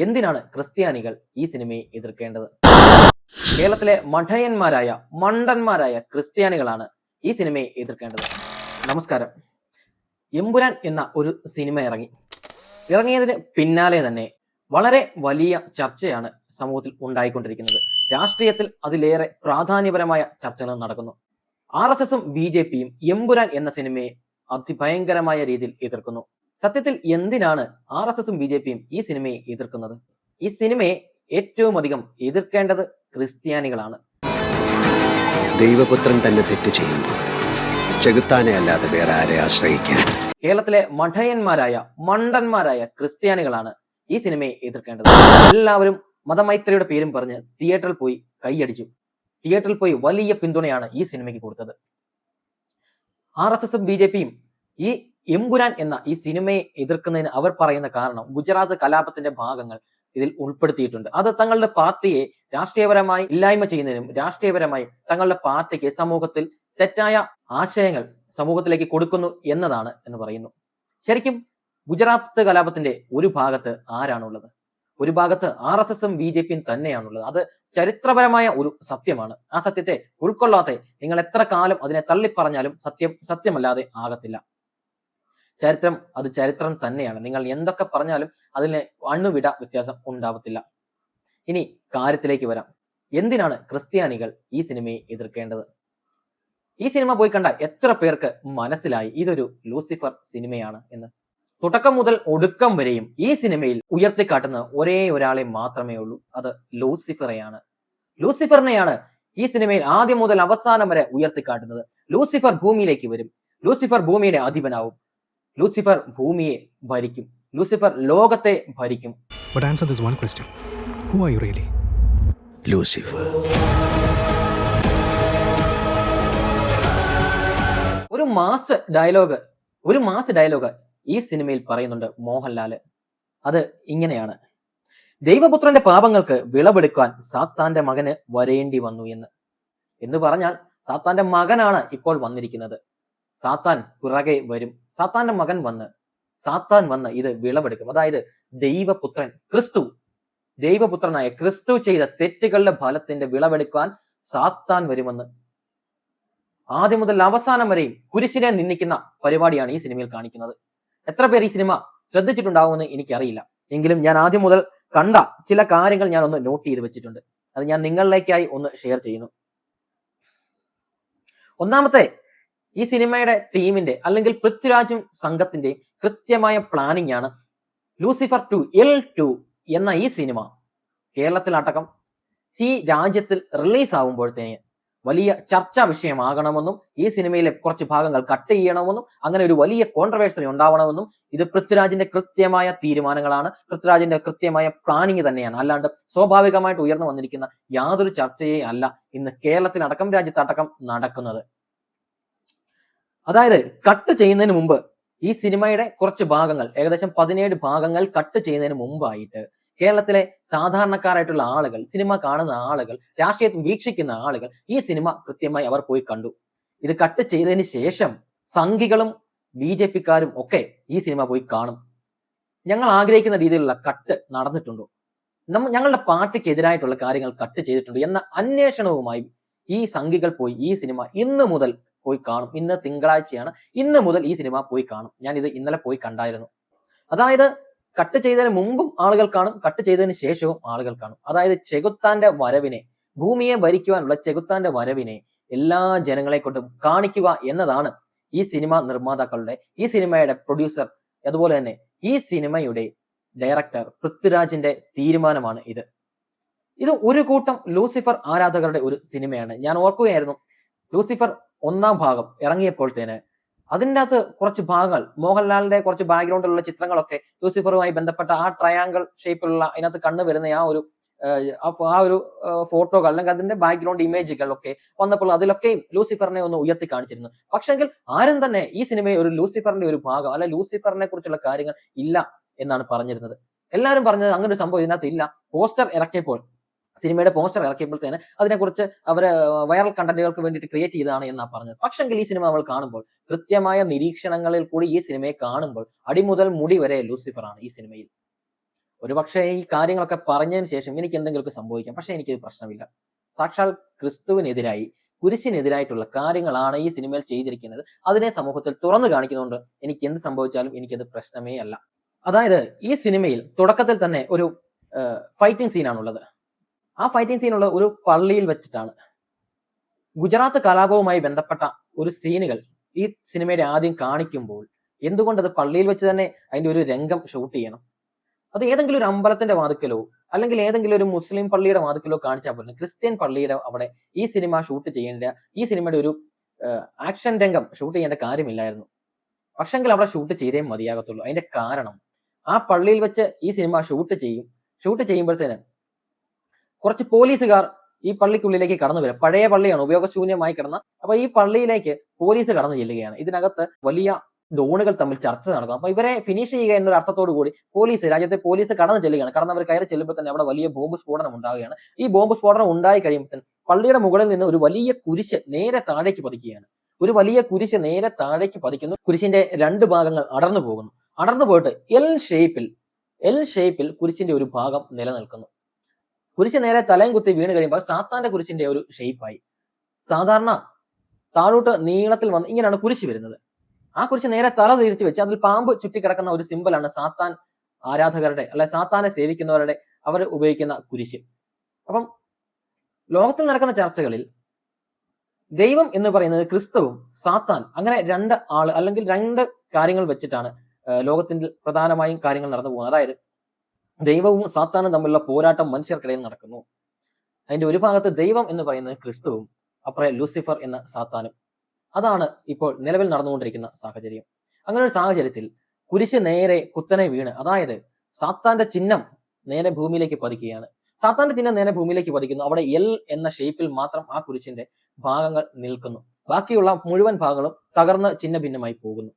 എന്തിനാണ് ക്രിസ്ത്യാനികൾ ഈ സിനിമയെ എതിർക്കേണ്ടത്? കേരളത്തിലെ മണ്ടന്മാരായ ക്രിസ്ത്യാനികളാണ് ഈ സിനിമയെ എതിർക്കേണ്ടത്. നമസ്കാരം. എമ്പുരാൻ എന്ന ഒരു സിനിമ ഇറങ്ങിയതിന് പിന്നാലെ തന്നെ വളരെ വലിയ ചർച്ചയാണ് സമൂഹത്തിൽ ഉണ്ടായിക്കൊണ്ടിരിക്കുന്നത്. രാഷ്ട്രീയത്തിൽ അതിലേറെ പ്രാധാന്യപരമായ ചർച്ചകൾ നടക്കുന്നു. RSSും BJPയും എമ്പുരാൻ എന്ന സിനിമയെ അതിഭയങ്കരമായ രീതിയിൽ എതിർക്കുന്നു. സത്യത്തിൽ എന്തിനാണ് RSSും BJPയും ഈ സിനിമയെ എതിർക്കുന്നത്? ഈ സിനിമയെ ഏറ്റവും അധികം എതിർക്കേണ്ടത് ക്രിസ്ത്യാനികളാണ്. ദൈവപുത്രൻ തന്നെ തെറ്റ് ചെയ്യുമ്പോൾ ചെകുത്താനെ അല്ലാതെ വേറെ ആരെ ആശ്രയിക്കാൻ? കേരളത്തിലെ മണ്ടന്മാരായ ക്രിസ്ത്യാനികളാണ് ഈ സിനിമയെ എതിർക്കേണ്ടത്. എല്ലാവരും മതമൈത്രിയുടെ പേരും പറഞ്ഞ് തിയേറ്ററിൽ പോയി കൈയടിച്ചു. തിയേറ്ററിൽ പോയി വലിയ പിന്തുണയാണ് ഈ സിനിമയ്ക്ക് കൊടുത്തത്. RSSും BJPയും ഈ എമ്പുരാൻ എന്ന ഈ സിനിമയെ എതിർക്കുന്നതിന് അവർ പറയുന്ന കാരണം ഗുജറാത്ത് കലാപത്തിന്റെ ഭാഗങ്ങൾ ഇതിൽ ഉൾപ്പെടുത്തിയിട്ടുണ്ട്. അത് തങ്ങളുടെ പാർട്ടിയെ രാഷ്ട്രീയപരമായി ഇല്ലായ്മ ചെയ്യുന്നതിനും രാഷ്ട്രീയപരമായി തങ്ങളുടെ പാർട്ടിക്ക് സമൂഹത്തിൽ തെറ്റായ ആശയങ്ങൾ സമൂഹത്തിലേക്ക് കൊടുക്കുന്നു എന്നതാണ് എന്ന് പറയുന്നു. ശരിക്കും ഗുജറാത്ത് കലാപത്തിന്റെ ഒരു ഭാഗത്ത് ആരാണുള്ളത്? ഒരു ഭാഗത്ത് RSSും BJPയും തന്നെയാണുള്ളത്. അത് ചരിത്രപരമായ ഒരു സത്യമാണ്. ആ സത്യത്തെ ഉൾക്കൊള്ളാതെ നിങ്ങൾ എത്ര കാലം അതിനെ തള്ളിപ്പറഞ്ഞാലും സത്യമല്ലാതെ ആകത്തില്ല. ചരിത്രം തന്നെയാണ്. നിങ്ങൾ എന്തൊക്കെ പറഞ്ഞാലും അതിന് അണുവിട വ്യത്യാസം ഉണ്ടാവത്തില്ല. ഇനി കാര്യത്തിലേക്ക് വരാം. എന്തിനാണ് ക്രിസ്ത്യാനികൾ ഈ സിനിമയെ എതിർക്കേണ്ടത്? ഈ സിനിമ പോയി കണ്ട എത്ര പേർക്ക് മനസ്സിലായി ഇതൊരു ലൂസിഫർ സിനിമയാണ് എന്ന്? തുടക്കം മുതൽ ഒടുക്കം വരെയും ഈ സിനിമയിൽ ഉയർത്തിക്കാട്ടുന്ന ഒരേ ഒരാളെ മാത്രമേ ഉള്ളൂ. അത് ലൂസിഫറിനെയാണ് ഈ സിനിമയിൽ ആദ്യം മുതൽ അവസാനം വരെ ഉയർത്തിക്കാട്ടുന്നത്. ലൂസിഫർ ഭൂമിയിലേക്ക് വരും. ലൂസിഫർ ഭൂമിയുടെ അധിപനാവും. ലൂസിഫർ ഭൂമിയെ ഭരിക്കും. ലൂസിഫർ ലോകത്തെ ഭരിക്കും. But answer this one question. Who are you really? Lucifer. ഒരു മാസ് ഡയലോഗ് ഈ സിനിമയിൽ പറയുന്നുണ്ട് മോഹൻലാല്. അത് ഇങ്ങനെയാണ്: ദൈവപുത്രന്റെ പാപങ്ങൾക്ക് വിളവെടുക്കാൻ സാത്താന്റെ മകന് വരേണ്ടി വന്നു എന്ന് പറഞ്ഞാൽ സാത്താന്റെ മകനാണ് ഇപ്പോൾ വന്നിരിക്കുന്നത്. സാത്താൻ പിറകെ വരും. സാത്താന്റെ മകൻ സാത്താൻ വന്ന് ഇത് വിളവെടുക്കും. അതായത് ദൈവപുത്രനായ ക്രിസ്തു ചെയ്ത തെറ്റുകളുടെ ഫലത്തിന്റെ വിളവെടുക്കാൻ സാത്താൻ വരുമെന്ന് ആദ്യം മുതൽ അവസാനം വരെയും കുരിശിനെ നിന്ദിക്കുന്ന പരിപാടിയാണ് ഈ സിനിമയിൽ കാണിക്കുന്നത്. എത്ര പേർ ഈ സിനിമ ശ്രദ്ധിച്ചിട്ടുണ്ടാവുമെന്ന് എനിക്കറിയില്ല. എങ്കിലും ഞാൻ ആദ്യം മുതൽ കണ്ട ചില കാര്യങ്ങൾ ഞാൻ ഒന്ന് നോട്ട് ചെയ്ത് വെച്ചിട്ടുണ്ട്. അത് ഞാൻ നിങ്ങളിലേക്കായി ഒന്ന് ഷെയർ ചെയ്യുന്നു. ഒന്നാമത്തെ, ഈ സിനിമയുടെ ടീമിന്റെ അല്ലെങ്കിൽ പൃഥ്വിരാജും സംഘത്തിന്റെ കൃത്യമായ പ്ലാനിംഗ് ആണ് ലൂസിഫർ 2 L2 എന്ന ഈ സിനിമ കേരളത്തിലടക്കം ഈ രാജ്യത്തിൽ റിലീസ് ആവുമ്പോഴത്തേന് വലിയ ചർച്ചാ വിഷയമാകണമെന്നും ഈ സിനിമയിലെ കുറച്ച് ഭാഗങ്ങൾ കട്ട് ചെയ്യണമെന്നും അങ്ങനെ ഒരു വലിയ കോൺട്രവേഴ്സി ഉണ്ടാവണമെന്നും ഇത് പൃഥ്വിരാജിന്റെ കൃത്യമായ തീരുമാനങ്ങളാണ്. പൃഥ്വിരാജിന്റെ കൃത്യമായ പ്ലാനിങ് തന്നെയാണ്. അല്ലാണ്ട് സ്വാഭാവികമായിട്ട് ഉയർന്നു വന്നിരിക്കുന്ന യാതൊരു ചർച്ചയെ അല്ല ഇന്ന് കേരളത്തിലടക്കം രാജ്യത്തടക്കം നടക്കുന്നത്. അതായത് കട്ട് ചെയ്യുന്നതിന് മുമ്പ് ഈ സിനിമയുടെ കുറച്ച് ഭാഗങ്ങൾ, ഏകദേശം 17 ഭാഗങ്ങൾ കട്ട് ചെയ്യുന്നതിന് മുമ്പായിട്ട് കേരളത്തിലെ സാധാരണക്കാരായിട്ടുള്ള ആളുകൾ, സിനിമ കാണുന്ന ആളുകൾ, രാഷ്ട്രീയത്തിൽ വീക്ഷിക്കുന്ന ആളുകൾ ഈ സിനിമ കൃത്യമായി അവർ പോയി കണ്ടു. ഇത് കട്ട് ചെയ്തതിന് ശേഷം സംഘികളും BJPക്കാരും ഒക്കെ ഈ സിനിമ പോയി കാണും. ഞങ്ങൾ ആഗ്രഹിക്കുന്ന രീതിയിലുള്ള കട്ട് നടന്നിട്ടുണ്ടോ, ഞങ്ങളുടെ പാർട്ടിക്ക് എതിരായിട്ടുള്ള കാര്യങ്ങൾ കട്ട് ചെയ്തിട്ടുണ്ടോ എന്ന അന്വേഷണവുമായി ഈ സംഘികൾ പോയി ഈ സിനിമ ഇന്ന് മുതൽ പോയി കാണും. ഇന്ന് തിങ്കളാഴ്ചയാണ്. ഇന്ന് മുതൽ ഈ സിനിമ പോയി കാണും. ഞാൻ ഇത് ഇന്നലെ പോയി കണ്ടായിരുന്നു. അതായത് കട്ട് ചെയ്തതിന് മുമ്പും ആളുകൾ കാണും, കട്ട് ചെയ്തതിന് ശേഷവും ആളുകൾ കാണും. അതായത് ചെകുത്താന്റെ വരവിനെ, ഭൂമിയെ ഭരിക്കുവാനുള്ള ചെകുത്താന്റെ വരവിനെ എല്ലാ ജനങ്ങളെ കൊണ്ടും കാണിക്കുക എന്നതാണ് ഈ സിനിമ നിർമ്മാതാക്കളുടെ, ഈ സിനിമയുടെ പ്രൊഡ്യൂസർ, അതുപോലെ തന്നെ ഈ സിനിമയുടെ ഡയറക്ടർ പൃഥ്വിരാജിന്റെ തീരുമാനമാണ് ഇത്. ഒരു കൂട്ടം ലൂസിഫർ ആരാധകരുടെ ഒരു സിനിമയാണ്. ഞാൻ ഓർക്കുകയായിരുന്നു, ലൂസിഫർ 1ാം ഭാഗം ഇറങ്ങിയപ്പോഴത്തേന് അതിൻ്റെ അകത്ത് കുറച്ച് ഭാഗങ്ങൾ, മോഹൻലാലിന്റെ കുറച്ച് ബാക്ക്ഗ്രൗണ്ടിലുള്ള ചിത്രങ്ങളൊക്കെ ലൂസിഫറുമായി ബന്ധപ്പെട്ട ആ ട്രയാങ്കിൾ ഷേപ്പിലുള്ള അതിനകത്ത് കണ്ണു വരുന്ന ആ ഒരു ഫോട്ടോകൾ അല്ലെങ്കിൽ അതിന്റെ ബാക്ക്ഗ്രൗണ്ട് ഇമേജുകളൊക്കെ വന്നപ്പോൾ അതിലൊക്കെയും ലൂസിഫറിനെ ഒന്ന് ഉയർത്തി കാണിച്ചിരുന്നു. പക്ഷെങ്കിൽ ആരും തന്നെ ഈ സിനിമയെ ഒരു ലൂസിഫറിന്റെ ഒരു ഭാഗം അല്ലെ ലൂസിഫറിനെ കുറിച്ചുള്ള കാര്യങ്ങൾ ഇല്ല എന്നാണ് പറഞ്ഞിരുന്നത്. എല്ലാവരും പറഞ്ഞത് അങ്ങനെ ഒരു സംഭവം ഇതിനകത്ത് ഇല്ല. സിനിമയുടെ പോസ്റ്റർ ഇറക്കിയപ്പോഴത്തേന് അതിനെക്കുറിച്ച് അവര് വൈറൽ കണ്ടന്റുകൾക്ക് വേണ്ടിയിട്ട് ക്രിയേറ്റ് ചെയ്തതാണ് എന്നാണ് പറഞ്ഞത്. പക്ഷെങ്കിൽ ഈ സിനിമ നമ്മൾ കാണുമ്പോൾ, കൃത്യമായ നിരീക്ഷണങ്ങളിൽ കൂടി ഈ സിനിമയെ കാണുമ്പോൾ അടിമുതൽ മുടി വരെ ലൂസിഫർ ആണ് ഈ സിനിമയിൽ. ഒരുപക്ഷെ ഈ കാര്യങ്ങളൊക്കെ പറഞ്ഞതിന് ശേഷം എനിക്ക് എന്തെങ്കിലുമൊക്കെ സംഭവിക്കാം, പക്ഷെ എനിക്കത് പ്രശ്നമില്ല. സാക്ഷാൽ ക്രിസ്തുവിനെതിരായി, കുരിശിനെതിരായിട്ടുള്ള കാര്യങ്ങളാണ് ഈ സിനിമയിൽ ചെയ്തിരിക്കുന്നത്. അതിനെ സമൂഹത്തിൽ തുറന്നു കാണിക്കുന്നതുകൊണ്ട് എനിക്ക് എന്ത് സംഭവിച്ചാലും എനിക്കത് പ്രശ്നമേ അല്ല. അതായത് ഈ സിനിമയിൽ തുടക്കത്തിൽ തന്നെ ഒരു ഫൈറ്റിംഗ് സീനാണുള്ളത്. ആ ഫൈറ്റിംഗ് സീനുള്ള ഒരു പള്ളിയിൽ വെച്ചിട്ടാണ്. ഗുജറാത്ത് കലാപവുമായി ബന്ധപ്പെട്ട ഒരു സീനുകൾ ഈ സിനിമയുടെ ആദ്യം കാണിക്കുമ്പോൾ എന്തുകൊണ്ട് അത് പള്ളിയിൽ വെച്ച് തന്നെ അതിന്റെ ഒരു രംഗം ഷൂട്ട് ചെയ്യണം? അത് ഏതെങ്കിലും ഒരു അമ്പലത്തിന്റെ വാതിക്കലോ അല്ലെങ്കിൽ ഏതെങ്കിലും ഒരു മുസ്ലിം പള്ളിയുടെ വാതിക്കലോ കാണിച്ചാൽ പോലും ക്രിസ്ത്യൻ പള്ളിയുടെ അവിടെ ഈ സിനിമ ഷൂട്ട് ചെയ്യേണ്ട, ഈ സിനിമയുടെ ഒരു ആക്ഷൻ രംഗം ഷൂട്ട് ചെയ്യേണ്ട കാര്യമില്ലായിരുന്നു. പക്ഷെങ്കിൽ അവിടെ ഷൂട്ട് ചെയ്തേ മതിയാകത്തുള്ളൂ. അതിന്റെ കാരണം ആ പള്ളിയിൽ വെച്ച് ഈ സിനിമ ഷൂട്ട് ചെയ്യുമ്പോഴത്തേന് കുറച്ച് പോലീസുകാർ ഈ പള്ളിക്കുള്ളിലേക്ക് കടന്നു വരും. പഴയ പള്ളിയാണ്, ഉപയോഗശൂന്യമായി കിടന്ന. അപ്പൊ ഈ പള്ളിയിലേക്ക് പോലീസ് കടന്നു ചെല്ലുകയാണ്. ഇതിനകത്ത് വലിയ ഡോണുകൾ തമ്മിൽ ചർച്ച നടക്കും. അപ്പൊ ഇവരെ ഫിനിഷ് ചെയ്യുക എന്നൊരു അർത്ഥത്തോടു കൂടി രാജ്യത്തെ പോലീസ് കടന്നു ചെല്ലുകയാണ്. കടന്നവർ കയറി ചെല്ലുമ്പോൾ തന്നെ അവിടെ വലിയ ബോംബ് സ്ഫോടനം ഉണ്ടാവുകയാണ്. ഈ ബോംബ് സ്ഫോടനം ഉണ്ടായി കഴിയുമ്പോൾ തന്നെ പള്ളിയുടെ മുകളിൽ നിന്ന് ഒരു വലിയ കുരിശ് നേരെ താഴേക്ക് പതിക്കുകയാണ്. ഒരു വലിയ കുരിശ് നേരെ താഴേക്ക് പതിക്കുന്നു. കുരിശിന്റെ രണ്ട് ഭാഗങ്ങൾ അടർന്നു പോകുന്നു. അടർന്നു പോയിട്ട് എൽ ഷേപ്പിൽ കുരിശിന്റെ ഒരു ഭാഗം നിലനിൽക്കുന്നു. കുരിശ് നേരെ തലയും കുത്തി വീണ് കഴിയുമ്പോൾ സാത്താന്റെ കുരിശിന്റെ ഒരു ഷേപ്പായി. സാധാരണ താഴോട്ട് നീളത്തിൽ വന്ന് ഇങ്ങനെയാണ് കുരിശ് വരുന്നത്. ആ കുരിശ് നേരെ തല തിരിച്ചു വെച്ച് അതിൽ പാമ്പ് ചുറ്റിക്കിടക്കുന്ന ഒരു സിമ്പലാണ് സാത്താൻ ആരാധകരുടെ, അല്ലെ സാത്താനെ സേവിക്കുന്നവരുടെ അവർ ഉപയോഗിക്കുന്ന കുരിശ്. അപ്പം ലോകത്തിൽ നടക്കുന്ന ചർച്ചകളിൽ ദൈവം എന്ന് പറയുന്നത് ക്രിസ്തുവും സാത്താൻ, അങ്ങനെ അല്ലെങ്കിൽ രണ്ട് കാര്യങ്ങൾ വെച്ചിട്ടാണ് ലോകത്തിൽ പ്രധാനമായും കാര്യങ്ങൾ നടന്നു പോകുന്നത്. അതായത് ദൈവവും സാത്താനും തമ്മിലുള്ള പോരാട്ടം മനുഷ്യർക്കിടയിൽ നടക്കുന്നു. അതിന്റെ ഒരു ഭാഗത്ത് ദൈവം എന്ന് പറയുന്നത് ക്രിസ്തുവും അപ്പുറേ ലൂസിഫർ എന്ന സാത്താനും. അതാണ് ഇപ്പോൾ നിലവിൽ നടന്നുകൊണ്ടിരിക്കുന്ന സാഹചര്യം. അങ്ങനെ ഒരു സാഹചര്യത്തിൽ കുരിശ് നേരെ കുത്തനെ വീണ്, അതായത് സാത്താന്റെ ചിഹ്നം നേരെ ഭൂമിയിലേക്ക് പതിക്കുകയാണ്. സാത്താന്റെ ചിഹ്നം നേരെ ഭൂമിയിലേക്ക് പതിക്കുന്നു. അവിടെ എൽ എന്ന ഷേപ്പിൽ മാത്രം ആ കുരിശിന്റെ ഭാഗങ്ങൾ നിൽക്കുന്നു. ബാക്കിയുള്ള മുഴുവൻ ഭാഗങ്ങളും തകർന്ന് ചിഹ്ന ഭിന്നമായി പോകുന്നു.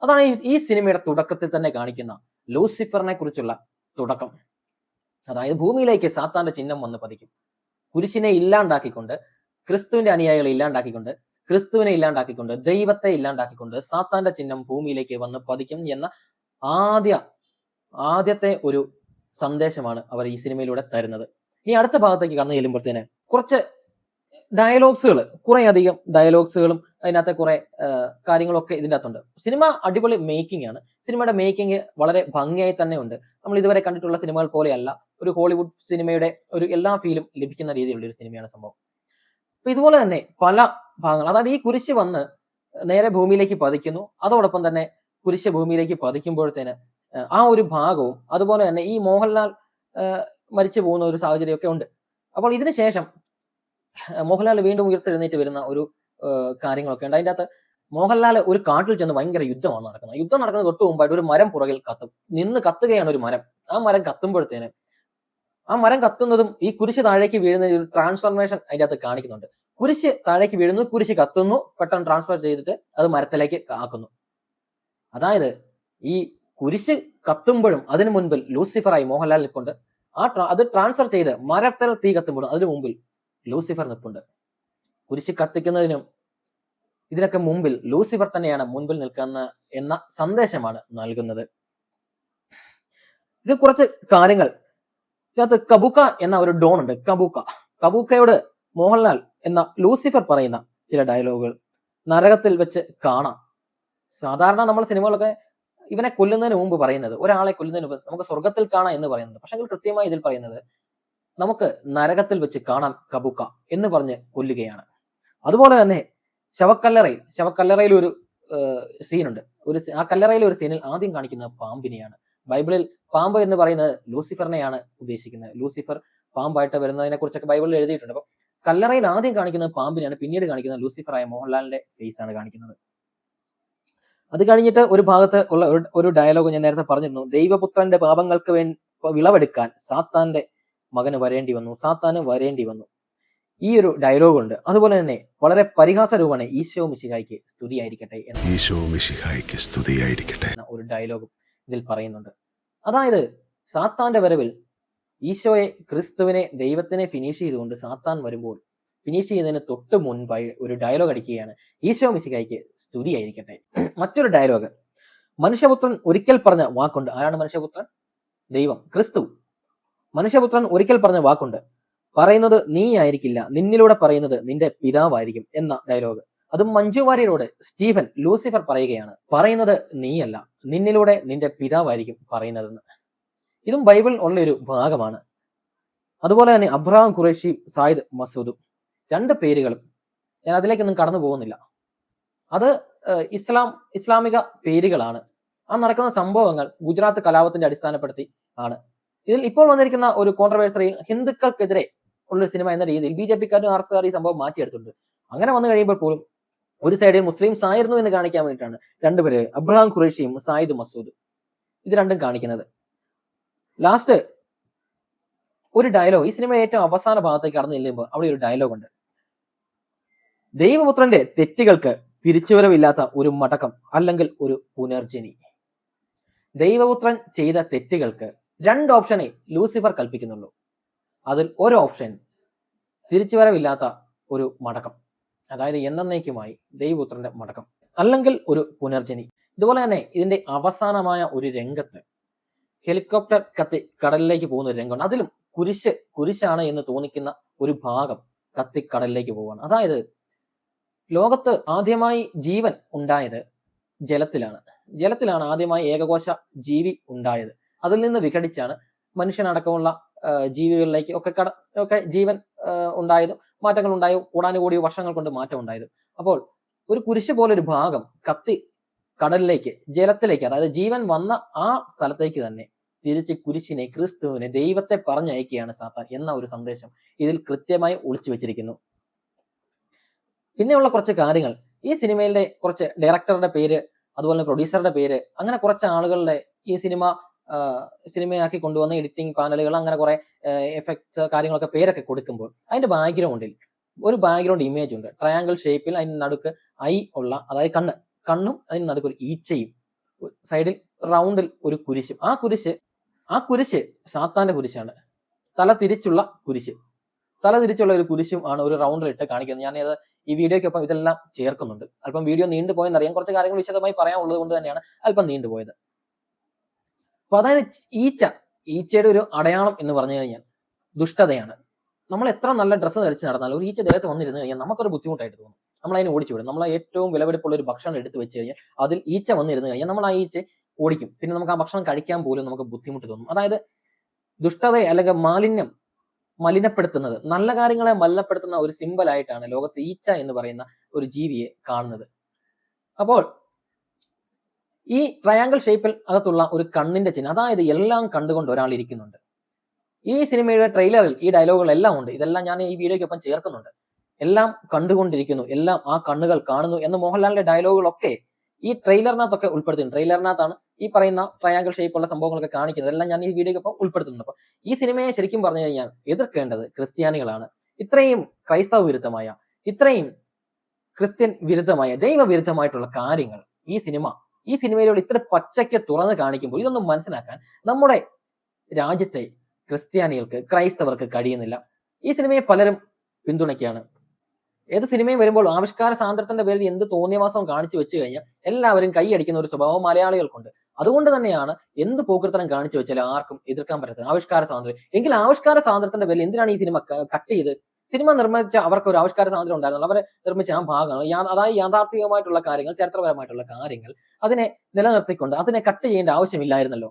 അതാണ് ഈ സിനിമയുടെ തുടക്കത്തിൽ തന്നെ കാണിക്കുന്ന ലൂസിഫറിനെ കുറിച്ചുള്ള തുടക്കം. അതായത് ഭൂമിയിലേക്ക് സാത്താന്റെ ചിഹ്നം വന്ന് പതിക്കും. കുരിശിനെ ഇല്ലാണ്ടാക്കിക്കൊണ്ട്, ക്രിസ്തുവിന്റെ അനുയായികളെ ഇല്ലാണ്ടാക്കിക്കൊണ്ട്, ക്രിസ്തുവിനെ ഇല്ലാണ്ടാക്കിക്കൊണ്ട്, ദൈവത്തെ ഇല്ലാണ്ടാക്കിക്കൊണ്ട് സാത്താന്റെ ചിഹ്നം ഭൂമിയിലേക്ക് വന്ന് പതിക്കും എന്ന ആദ്യത്തെ ഒരു സന്ദേശമാണ് അവർ ഈ സിനിമയിലൂടെ തരുന്നത്. ഇനി അടുത്ത ഭാഗത്തേക്ക് കടന്നു ചെല്ലുമ്പോഴത്തേന് കുറച്ച് ഡയലോഗ്സുകൾ, കുറെ അധികം ഡയലോഗ്സുകളും അതിനകത്തെ കുറെ കാര്യങ്ങളൊക്കെ ഇതിൻ്റെ അകത്തുണ്ട്. സിനിമ അടിപൊളി മേക്കിംഗ് ആണ്. സിനിമയുടെ മേക്കിംഗ് വളരെ ഭംഗിയായി തന്നെ ഉണ്ട്. നമ്മൾ ഇതുവരെ കണ്ടിട്ടുള്ള സിനിമകൾ പോലെയല്ല, ഒരു ഹോളിവുഡ് സിനിമയുടെ ഒരു എല്ലാ ഫീലും ലഭിക്കുന്ന രീതിയിലുള്ള ഒരു സിനിമയാണ് സംഭവം. അപ്പൊ ഇതുപോലെ തന്നെ പല ഭാഗങ്ങൾ, അതായത് ഈ കുരിശ് വന്ന് നേരെ ഭൂമിയിലേക്ക് പതിക്കുന്നു. അതോടൊപ്പം തന്നെ കുരിശ് ഭൂമിയിലേക്ക് പതിക്കുമ്പോഴത്തേന് ആ ഒരു ഭാഗവും, അതുപോലെ തന്നെ ഈ മോഹൻലാൽ മരിച്ചു പോകുന്ന ഒരു സാഹചര്യമൊക്കെ ഉണ്ട്. അപ്പോൾ ഇതിനു ശേഷം മോഹൻലാൽ വീണ്ടും ഉയർത്തെഴുന്നേറ്റ് വരുന്ന ഒരു കാര്യങ്ങളൊക്കെ ഉണ്ട്. അതിൻ്റെ അകത്ത് മോഹൻലാൽ ഒരു കാട്ടിൽ ചെന്ന് ഭയങ്കര യുദ്ധമാണ് നടക്കുന്നത്. യുദ്ധം നടക്കുന്നത് തൊട്ട് മുമ്പായിട്ട് ഒരു മരം പുറകിൽ കത്തുകയാണ് ഒരു മരം. ആ മരം കത്തുമ്പോഴത്തേന് ആ മരം കത്തുന്നതും ഈ കുരിശ് താഴേക്ക് വീഴുന്ന ഒരു ട്രാൻസ്ഫോർമേഷൻ അതിൻ്റെ അകത്ത് കാണിക്കുന്നുണ്ട്. കുരിശ് താഴേക്ക് വീഴുന്നു, കുരിശ് കത്തുന്നു, പെട്ടെന്ന് ട്രാൻസ്ഫർ ചെയ്തിട്ട് അത് മരത്തിലേക്ക് ആക്കുന്നു. അതായത് ഈ കുരിശ് കത്തുമ്പോഴും അതിനു മുൻപിൽ ലൂസിഫറായി മോഹൻലാൽ നിൽപ്പുണ്ട്. അത് ട്രാൻസ്ഫർ ചെയ്ത് മരത്തിൽ തീ കത്തുമ്പോഴും അതിനു മുമ്പിൽ ലൂസിഫർ നിൽപ്പുണ്ട്. കുരിശ് കത്തിക്കുന്നതിനും ഇതിനൊക്കെ മുമ്പിൽ ലൂസിഫർ തന്നെയാണ് മുൻപിൽ നിൽക്കുന്ന എന്ന സന്ദേശമാണ് നൽകുന്നത്. ഇത് കുറച്ച് കാര്യങ്ങൾ. ഇതിനകത്ത് കബൂക്ക എന്ന ഒരു ഡോൺ ഉണ്ട്. കബൂക്കയോട് മോഹൻലാൽ എന്ന ലൂസിഫർ പറയുന്ന ചില ഡയലോഗുകൾ നരകത്തിൽ വെച്ച് കാണാം. സാധാരണ നമ്മൾ സിനിമകളൊക്കെ ഇവനെ കൊല്ലുന്നതിന് മുമ്പ് പറയുന്നത്, ഒരാളെ കൊല്ലുന്നതിന് മുമ്പ് നമുക്ക് സ്വർഗത്തിൽ കാണാം എന്ന് പറയുന്നത്. പക്ഷെ കൃത്യമായി ഇതിൽ പറയുന്നത് നമുക്ക് നരകത്തിൽ വെച്ച് കാണാം കബൂക്ക എന്ന് പറഞ്ഞ് കൊല്ലുകയാണ്. അതുപോലെ തന്നെ ശവക്കല്ലറയിൽ ഒരു സീനുണ്ട്. ആ കല്ലറയിലെ ഒരു സീനിൽ ആദ്യം കാണിക്കുന്നത് പാമ്പിനെയാണ്. ബൈബിളിൽ പാമ്പ് എന്ന് പറയുന്നത് ലൂസിഫറിനെയാണ് ഉദ്ദേശിക്കുന്നത്. ലൂസിഫർ പാമ്പായിട്ട് വരുന്നതിനെ കുറിച്ചൊക്കെ ബൈബിളിൽ എഴുതിയിട്ടുണ്ട്. അപ്പൊ കല്ലറയിൽ ആദ്യം കാണിക്കുന്നത് പാമ്പിനെയാണ്, പിന്നീട് കാണിക്കുന്നത് ലൂസിഫറായ മോഹൻലാലിന്റെ ഫേസ് ആണ് കാണിക്കുന്നത്. അത് കഴിഞ്ഞിട്ട് ഒരു ഭാഗത്ത് ഉള്ള ഒരു ഡയലോഗ് ഞാൻ നേരത്തെ പറഞ്ഞിരുന്നു. ദൈവപുത്രന്റെ പാപങ്ങൾക്ക് വിളവെടുക്കാൻ സാത്താന്റെ മകന് വരേണ്ടി വന്നു. ഈ ഒരു ഡയലോഗ് ഉണ്ട്. അതുപോലെ തന്നെ വളരെ പരിഹാസ രൂപമാണ് ഈശോ മിശിഹായ്ക്ക് സ്തുതിയായിരിക്കട്ടെ എന്ന ഒരു ഡയലോഗും ഇതിൽ പറയുന്നുണ്ട്. അതായത് സാത്താന്റെ വരവിൽ ഈശോയെ, ക്രിസ്തുവിനെ, ദൈവത്തിനെ ഫിനിഷ് ചെയ്തുകൊണ്ട് സാത്താൻ വരുമ്പോൾ ഫിനിഷ് ചെയ്യുന്നതിന് തൊട്ട് മുൻപായി ഒരു ഡയലോഗ് അടിക്കുകയാണ്, ഈശോ മിശിഹായ്ക്ക് സ്തുതിയായിരിക്കട്ടെ. മറ്റൊരു ഡയലോഗ്, മനുഷ്യപുത്രൻ ഒരിക്കൽ പറഞ്ഞ വാക്കുണ്ട്. ആരാണ് മനുഷ്യപുത്രൻ? ദൈവം, ക്രിസ്തു, മനുഷ്യപുത്രൻ ഒരിക്കൽ പറഞ്ഞ വാക്കുണ്ട്, പറയുന്നത് നീ ആയിരിക്കില്ല, നിന്നിലൂടെ പറയുന്നത് നിന്റെ പിതാവായിരിക്കും എന്ന ഡയലോഗ്. അതും മഞ്ജു വാര്യരോട് സ്റ്റീഫൻ ലൂസിഫർ പറയുകയാണ്, പറയുന്നത് നീയല്ല, നിന്നിലൂടെ നിന്റെ പിതാവായിരിക്കും പറയുന്നതെന്ന്. ഇതും ബൈബിളിൽ ഉള്ള ഒരു ഭാഗമാണ്. അതുപോലെ തന്നെ അബ്രഹാം ഖുറൈഷി, സായിദ് മസൂദും, രണ്ട് പേരുകളും ഞാൻ അതിലേക്കൊന്നും കടന്നു പോകുന്നില്ല. അത് ഇസ്ലാമിക പേരുകളാണ്. ആ നടക്കുന്ന സംഭവങ്ങൾ ഗുജറാത്ത് കലാപത്തിന്റെ അടിസ്ഥാനപ്പെടുത്തി ആണ്. ഇതിൽ ഇപ്പോൾ വന്നിരിക്കുന്ന ഒരു കോൺട്രവേഴ്സറി ഹിന്ദുക്കൾക്കെതിരെ ഉള്ളൊരു സിനിമ എന്ന രീതിയിൽ BJP-ക്കാരും RS-കാരും ഈ സംഭവം മാറ്റിയെടുത്തിട്ടുണ്ട്. അങ്ങനെ വന്നു കഴിയുമ്പോൾ പോലും ഒരു സൈഡിൽ മുസ്ലിംസ് ആയിരുന്നു എന്ന് കാണിക്കാൻ വേണ്ടിയിട്ടാണ് രണ്ടുപേര്, അബ്രഹാം ഖുറൈഷിയും സായിദ് മസൂദ്, ഇത് രണ്ടും കാണിക്കുന്നത്. ലാസ്റ്റ് ഒരു ഡയലോഗ്, ഈ സിനിമ ഏറ്റവും അവസാന ഭാഗത്തേക്ക് കടന്നു ചെല്ലുമ്പോൾ അവിടെ ഒരു ഡയലോഗ് ഉണ്ട്, ദൈവപുത്രന്റെ തെറ്റുകൾക്ക് തിരിച്ചുവരവില്ലാത്ത ഒരു മടക്കം അല്ലെങ്കിൽ ഒരു പുനർജനി. ദൈവപുത്രൻ ചെയ്ത തെറ്റുകൾക്ക് 2 ഓപ്ഷനെ ലൂസിഫർ കൽപ്പിക്കുന്നുള്ളൂ. അതിൽ ഒരു ഓപ്ഷൻ തിരിച്ചുവരവില്ലാത്ത ഒരു മടക്കം, അതായത് എന്നേക്കുമായി ദൈവപുത്രന്റെ മടക്കം, അല്ലെങ്കിൽ ഒരു പുനർജനി. ഇതുപോലെ തന്നെ ഇതിന്റെ അവസാനമായ ഒരു രംഗത്ത് ഹെലികോപ്റ്റർ കത്തി കടലിലേക്ക് പോകുന്ന ഒരു രംഗമുണ്ട്. അതിലും കുരിശാണ് എന്ന് തോന്നിക്കുന്ന ഒരു ഭാഗം കത്തി കടലിലേക്ക് പോവുകയാണ്. അതായത് ലോകത്ത് ആദ്യമായി ജീവൻ ഉണ്ടായത് ജലത്തിലാണ് ആദ്യമായി ഏകകോശ ജീവി ഉണ്ടായത്. അതിൽ നിന്ന് വിഘടിച്ചാണ് മനുഷ്യനടക്കമുള്ള ജീവികളിലേക്ക് ഒക്കെ ജീവൻ ഉണ്ടായതും മാറ്റങ്ങൾ ഉണ്ടായും കൂടാനുകൂടിയ വർഷങ്ങൾ കൊണ്ട് മാറ്റം ഉണ്ടായതും. അപ്പോൾ ഒരു കുരിശ് പോലൊരു ഭാഗം കത്തി കടലിലേക്ക്, ജലത്തിലേക്ക്, അതായത് ജീവൻ വന്ന ആ സ്ഥലത്തേക്ക് തന്നെ തിരിച്ച് കുരിശിനെ, ക്രിസ്തുവിനെ, ദൈവത്തെ പറഞ്ഞയക്കുകയാണ് സാത്താൻ എന്ന ഒരു സന്ദേശം ഇതിൽ കൃത്യമായി ഒളിച്ചു വെച്ചിരിക്കുന്നു. പിന്നെയുള്ള കുറച്ച് കാര്യങ്ങൾ, ഈ സിനിമയിലെ കുറച്ച് ഡയറക്ടറുടെ പേര്, അതുപോലെ പ്രൊഡ്യൂസറുടെ പേര്, അങ്ങനെ കുറച്ച് ആളുകളുടെ ഈ സിനിമയാക്കി കൊണ്ടുവന്ന എഡിറ്റിംഗ് പാനലുകൾ, അങ്ങനെ കുറെ എഫക്ട്സ് കാര്യങ്ങളൊക്കെ പേരൊക്കെ കൊടുക്കുമ്പോൾ അതിന്റെ ബാക്ക്ഗ്രൗണ്ടിൽ ഒരു ബാക്ക്ഗ്രൗണ്ട് ഇമേജ് ഉണ്ട്. ട്രയാങ്കിൾ ഷേപ്പിൽ അതിന് നടുക്ക് ഐ ഉള്ള, അതായത് കണ്ണും അതിന് നടുക്ക് ഒരു ഈച്ചയും, സൈഡിൽ റൗണ്ടിൽ ഒരു കുരിശും. ആ കുരിശ് സാത്താന്റെ കുരിശാണ്. തല തിരിച്ചുള്ള ഒരു കുരിശും ആണ് ഒരു റൗണ്ടിലിട്ട് കാണിക്കുന്നത്. ഞാനത് ഈ വീഡിയോയ്ക്കൊപ്പം ഇതെല്ലാം ചേർക്കുന്നുണ്ട്. അല്പം വീഡിയോ നീണ്ടുപോയെന്നറിയാം, കുറച്ച് കാര്യങ്ങൾ വിശദമായി പറയാനുള്ളത് കൊണ്ട് തന്നെയാണ് അല്പം നീണ്ടുപോയത്. അപ്പൊ അതായത് ഈച്ചയുടെ ഒരു അടയാളം എന്ന് പറഞ്ഞു കഴിഞ്ഞാൽ ദുഷ്ടതയാണ്. നമ്മൾ എത്ര നല്ല ഡ്രസ്സ് ധരിച്ച് നടന്നാലും ഒരു ഈച്ച ദേഹത്ത് വന്നിരുന്നു കഴിഞ്ഞാൽ നമുക്കൊരു ബുദ്ധിമുട്ടായിട്ട് തോന്നും. നമ്മൾ അതിനെ ഓടിച്ചു വിടും. നമ്മൾ ഏറ്റവും വിലപിടിപ്പുള്ള ഒരു ഭക്ഷണം എടുത്ത് വെച്ച് കഴിഞ്ഞാൽ അതിൽ ഈച്ച വന്നിരുന്നു കഴിഞ്ഞാൽ നമ്മൾ ആ ഈച്ച ഓടിക്കും. പിന്നെ നമുക്ക് ആ ഭക്ഷണം കഴിക്കാൻ പോലും നമുക്ക് ബുദ്ധിമുട്ട് തോന്നും. അതായത് ദുഷ്ടതയെ അല്ലെങ്കിൽ മലിനപ്പെടുത്തുന്നത്, നല്ല കാര്യങ്ങളെ മലിനപ്പെടുത്തുന്ന ഒരു സിമ്പൽ ആയിട്ടാണ് ലോകത്ത് ഈച്ച എന്ന് പറയുന്ന ഒരു ജീവിയെ കാണുന്നത്. അപ്പോൾ ഈ ട്രയാങ്കിൾ ഷേപ്പിൽ അകത്തുള്ള ഒരു കണ്ണിന്റെ ചിഹ്നം, അതായത് എല്ലാം കണ്ടുകൊണ്ട് ഒരാൾ ഇരിക്കുന്നുണ്ട്. ഈ സിനിമയുടെ ട്രെയിലറിൽ ഈ ഡയലോഗുകളെല്ലാം ഉണ്ട്. ഇതെല്ലാം ഞാൻ ഈ വീഡിയോയ്ക്കൊപ്പം ചേർക്കുന്നുണ്ട്. എല്ലാം കണ്ടുകൊണ്ടിരിക്കുന്നു, എല്ലാം ആ കണ്ണുകൾ കാണുന്നു എന്ന മോഹൻലാലിന്റെ ഡയലോഗുകളൊക്കെ ഈ ട്രെയിലറിനകത്തൊക്കെ ഉൾപ്പെടുത്തിയിട്ടുണ്ട്. ട്രെയിലറിനകത്താണ് ഈ പറയുന്ന ട്രയാങ്കിൾ ഷേപ്പുള്ള സംഭവങ്ങളൊക്കെ കാണിക്കുന്നത്. എല്ലാം ഞാൻ ഈ വീഡിയോയ്ക്കൊപ്പം ഉൾപ്പെടുത്തുന്നുണ്ട്. അപ്പൊ ഈ സിനിമയെ ശരിക്കും പറഞ്ഞു കഴിഞ്ഞാൽ എതിർക്കേണ്ടത് ക്രിസ്ത്യാനികളാണ്. ഇത്രയും ക്രൈസ്തവ വിരുദ്ധമായ, ഇത്രയും ക്രിസ്ത്യൻ വിരുദ്ധമായ, ദൈവവിരുദ്ധമായിട്ടുള്ള കാര്യങ്ങൾ ഈ സിനിമയിലൂടെ ഇത്ര പച്ചയ്ക്ക് തുറന്ന് കാണിക്കുമ്പോൾ ഇതൊന്നും മനസ്സിലാക്കാൻ നമ്മുടെ രാജ്യത്തെ ക്രിസ്ത്യാനികൾക്ക്, ക്രൈസ്തവർക്ക് കഴിയുന്നില്ല. ഈ സിനിമയെ പലരും പിന്തുണയ്ക്കുകയാണ്. ഏത് സിനിമയും വരുമ്പോൾ ആവിഷ്കാര സ്വാതന്ത്ര്യത്തിന്റെ പേരിൽ എന്ത് തോന്നിയവാസവും കാണിച്ചു വെച്ച് കഴിഞ്ഞാൽ എല്ലാവരും കൈയടിക്കുന്ന ഒരു സ്വഭാവം മലയാളികൾക്കുണ്ട്. അതുകൊണ്ട് തന്നെയാണ് എന്ത് പോക്കൃത്തരം കാണിച്ചു വെച്ചാലും ആർക്കും എതിർക്കാൻ പറ്റാത്തത്. ആവിഷ്കാര സ്വാതന്ത്ര്യം എങ്കിൽ ആവിഷ്കാര സ്വാതന്ത്ര്യത്തിന്റെ പേരിൽ എന്തിനാണ് ഈ സിനിമ കട്ട് ചെയ്ത്? സിനിമ നിർമ്മിച്ച അവർക്ക് ഒരു ആവിഷ്കാര സ്വാതന്ത്ര്യം ഉണ്ടായിരുന്നു. അവരെ നിർമ്മിച്ച ആ ഭാഗങ്ങൾ, അതായത് യാഥാർത്ഥികമായിട്ടുള്ള കാര്യങ്ങൾ, ചരിത്രപരമായിട്ടുള്ള കാര്യങ്ങൾ അതിനെ നിലനിർത്തിക്കൊണ്ട് അതിനെ കട്ട് ചെയ്യേണ്ട ആവശ്യമില്ലായിരുന്നല്ലോ.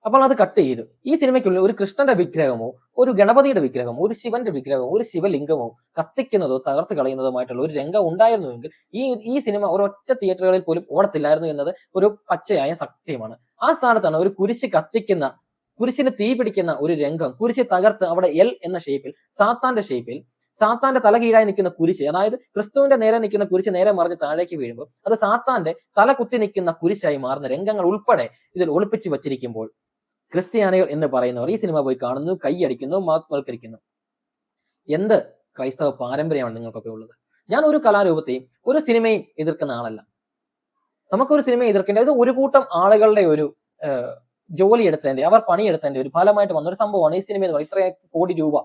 അപ്പോൾ അത് കട്ട് ചെയ്തു. ഈ സിനിമയ്ക്കുള്ളിൽ ഒരു കൃഷ്ണന്റെ വിഗ്രഹമോ, ഒരു ഗണപതിയുടെ വിഗ്രഹമോ, ഒരു ശിവന്റെ വിഗ്രഹമോ, ഒരു ശിവലിംഗമോ കത്തിക്കുന്നതോ തകർത്ത് കളയുന്നതുമായിട്ടുള്ള ഒരു രംഗം ഉണ്ടായിരുന്നുവെങ്കിൽ ഈ സിനിമ ഒരൊറ്റ തിയേറ്ററുകളിൽ പോലും ഓടത്തില്ലായിരുന്നു എന്നത് ഒരു പച്ചയായ സത്യമാണ്. ആ സ്ഥാനത്താണ് ഒരു കുരിശിന് തീ പിടിക്കുന്ന ഒരു രംഗം, കുരിശ് തകർത്ത് അവിടെ എൽ എന്ന ഷേപ്പിൽ, സാത്താന്റെ തല കീഴായി നിൽക്കുന്ന കുരിശ്, അതായത് ക്രിസ്തുവിന്റെ നേരെ നിൽക്കുന്ന കുരിശ് നേരെ മറിഞ്ഞ് താഴേക്ക് വീഴുമ്പോൾ അത് സാത്താന്റെ തല കുത്തി നിൽക്കുന്ന കുരിശായി മാറുന്ന രംഗങ്ങൾ ഉൾപ്പെടെ ഇതിൽ ഒളിപ്പിച്ചു വച്ചിരിക്കുമ്പോൾ ക്രിസ്ത്യാനികൾ എന്ന് പറയുന്നവർ ഈ സിനിമ പോയി കാണുന്നു, കൈയടിക്കുന്നു, മഹത്വവൽക്കരിക്കുന്നു. എന്ത് ക്രൈസ്തവ പാരമ്പര്യമാണ് നിങ്ങൾക്കൊക്കെ ഉള്ളത്? ഞാൻ ഒരു കലാരൂപത്തെയും ഒരു സിനിമയും എതിർക്കുന്ന ആളല്ല. നമുക്കൊരു സിനിമയെ എതിർക്കേണ്ടത് ഒരു കൂട്ടം ആളുകളുടെ ഒരു ജോലി എടുത്തതിന്റെ, അവർ പണിയെടുത്തതിന്റെ ഒരു ഫലമായിട്ട് വന്ന ഒരു സംഭവമാണ് ഈ സിനിമ എന്ന് പറയുന്നത്. ഇത്രയും കോടി രൂപ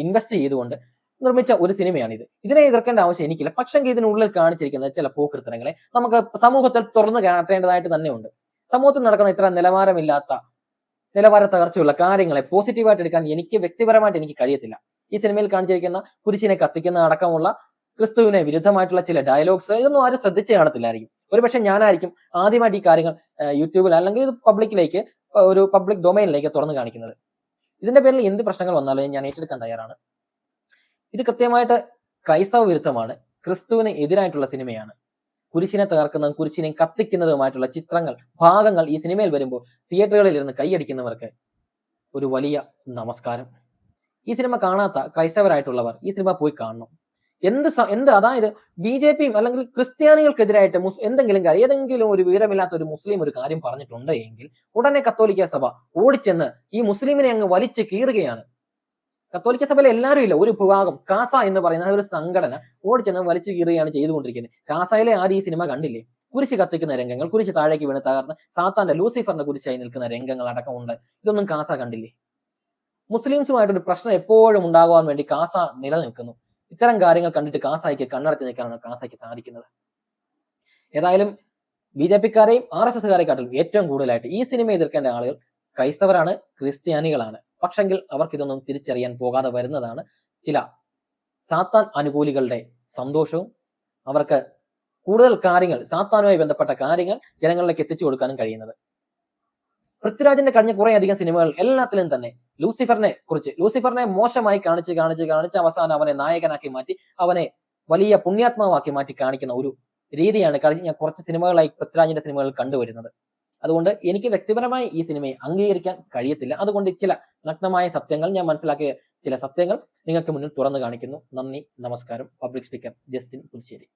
ഇൻവെസ്റ്റ് ചെയ്തുകൊണ്ട് നിർമ്മിച്ച ഒരു സിനിമയാണിത്. ഇതിനെ എതിർക്കേണ്ട ആവശ്യം എനിക്കില്ല. പക്ഷെങ്കിൽ ഇതിനുള്ളിൽ കാണിച്ചിരിക്കുന്ന ചില പോക്കൃത്തരങ്ങളെ നമുക്ക് സമൂഹത്തിൽ തുറന്നു കാട്ടേണ്ടതായിട്ട് തന്നെ ഉണ്ട്. സമൂഹത്തിൽ നടക്കുന്ന ഇത്ര നിലവാരമില്ലാത്ത നിലവാര തകർച്ചയുള്ള കാര്യങ്ങളെ പോസിറ്റീവായിട്ട് എടുക്കാൻ എനിക്ക് വ്യക്തിപരമായിട്ട് എനിക്ക് കഴിയത്തില്ല. ഈ സിനിമയിൽ കാണിച്ചിരിക്കുന്ന കുരിശിനെ കത്തിക്കുന്ന അടക്കമുള്ള ക്രിസ്തുവിനെ വിരുദ്ധമായിട്ടുള്ള ചില ഡയലോഗ്സ് ഇതൊന്നും ആരും ശ്രദ്ധിച്ച് കാണത്തില്ലായിരിക്കും. ഒരുപക്ഷെ ഞാനായിരിക്കും ആദ്യമായിട്ട് ഈ കാര്യങ്ങൾ യൂട്യൂബിൽ അല്ലെങ്കിൽ ഇത് പബ്ലിക്കിലേക്ക് ഒരു പബ്ലിക് ഡൊമൈനിലേക്ക് തുറന്നു കാണിക്കുന്നത്. ഇതിന്റെ പേരിൽ എന്ത് പ്രശ്നങ്ങൾ വന്നാലും ഞാൻ ഏറ്റെടുക്കാൻ തയ്യാറാണ്. ഇത് കൃത്യമായിട്ട് ക്രൈസ്തവ വിരുദ്ധമാണ്, ക്രിസ്തുവിന് എതിരായിട്ടുള്ള സിനിമയാണ്. കുരിശിനെ തകർക്കുന്നതും കുരിശിനെ കത്തിക്കുന്നതുമായിട്ടുള്ള ചിത്രങ്ങൾ ഭാഗങ്ങൾ ഈ സിനിമയിൽ വരുമ്പോൾ തിയേറ്ററുകളിൽ ഇരുന്ന് കൈയടിക്കുന്നവർക്ക് ഒരു വലിയ നമസ്കാരം. ഈ സിനിമ കാണാത്ത ക്രൈസ്തവരായിട്ടുള്ളവർ ഈ സിനിമ പോയി കാണണം. എന്ത് അതായത് BJPയും അല്ലെങ്കിൽ ക്രിസ്ത്യാനികൾക്കെതിരായിട്ട് എന്തെങ്കിലും കാര്യം ഏതെങ്കിലും ഒരു വിവരമില്ലാത്ത ഒരു മുസ്ലിം ഒരു കാര്യം പറഞ്ഞിട്ടുണ്ട് എങ്കിൽ ഉടനെ കത്തോലിക്ക സഭ ഓടിച്ചെന്ന് ഈ മുസ്ലിമിനെ അങ്ങ് വലിച്ചു കീറുകയാണ്. കത്തോലിക്ക സഭയിലെ എല്ലാവരും ഇല്ല, ഒരു വിഭാഗം കാസ എന്ന് പറയുന്ന ഒരു സംഘടന ഓടിച്ചെന്ന് വലിച്ചു കീറുകയാണ് ചെയ്തുകൊണ്ടിരിക്കുന്നത്. കാസയിലെ ആരും ഈ സിനിമ കണ്ടില്ലേ? കുരിശ് കത്തിക്കുന്ന രംഗങ്ങൾ, കുരിശ് താഴേക്ക് വീണ് തകർന്ന് സാത്താന്റെ ലൂസിഫറിന്റെ കുരിശായി നിൽക്കുന്ന രംഗങ്ങൾ അടക്കമുണ്ട്. ഇതൊന്നും കാസ കണ്ടില്ലേ? മുസ്ലിംസുമായിട്ടൊരു പ്രശ്നം എപ്പോഴും ഉണ്ടാകുവാൻ വേണ്ടി കാസ നിലനിൽക്കുന്നു. ഇത്തരം കാര്യങ്ങൾ കണ്ടിട്ട് കാസായിക്ക് കണ്ണടച്ച് നിൽക്കാനാണ് കാസായിക്ക് സാധിക്കുന്നത്. ഏതായാലും BJPക്കാരെയും RSSകാരെക്കാട്ടിലും ഏറ്റവും കൂടുതലായിട്ട് ഈ സിനിമ എതിർക്കേണ്ട ആളുകൾ ക്രൈസ്തവരാണ്, ക്രിസ്ത്യാനികളാണ്. പക്ഷെങ്കിൽ അവർക്ക് ഇതൊന്നും തിരിച്ചറിയാൻ പോകാതെ വരുന്നതാണ് ചില സാത്താൻ അനുകൂലികളുടെ സന്തോഷവും. അവർക്ക് കൂടുതൽ കാര്യങ്ങൾ സാത്താനുമായി ബന്ധപ്പെട്ട കാര്യങ്ങൾ ജനങ്ങളിലേക്ക് എത്തിച്ചു കൊടുക്കാനും കഴിയുന്നത്. പൃഥ്വിരാജിന്റെ കഴിഞ്ഞ കുറെ അധികം സിനിമകൾ എല്ലാത്തിലും തന്നെ ലൂസിഫറിനെ മോശമായി കാണിച്ച് അവസാനം അവനെ നായകനാക്കി മാറ്റി അവനെ വലിയ പുണ്യാത്മാവാക്കി മാറ്റി കാണിക്കുന്ന ഒരു രീതിയാണ് കഴിഞ്ഞ കുറച്ച് സിനിമകളായി പൃഥ്വിരാജിന്റെ സിനിമകൾ കണ്ടുവരുന്നത്. അതുകൊണ്ട് എനിക്ക് വ്യക്തിപരമായി ഈ സിനിമയെ അംഗീകരിക്കാൻ കഴിയത്തില്ല. അതുകൊണ്ട് ചില നഗ്നമായ സത്യങ്ങൾ, ഞാൻ മനസ്സിലാക്കിയ ചില സത്യങ്ങൾ നിങ്ങൾക്ക് മുന്നിൽ തുറന്നു കാണിക്കുന്നു. നന്ദി, നമസ്കാരം. Public speaker Justin പുൽശ്ശേരി.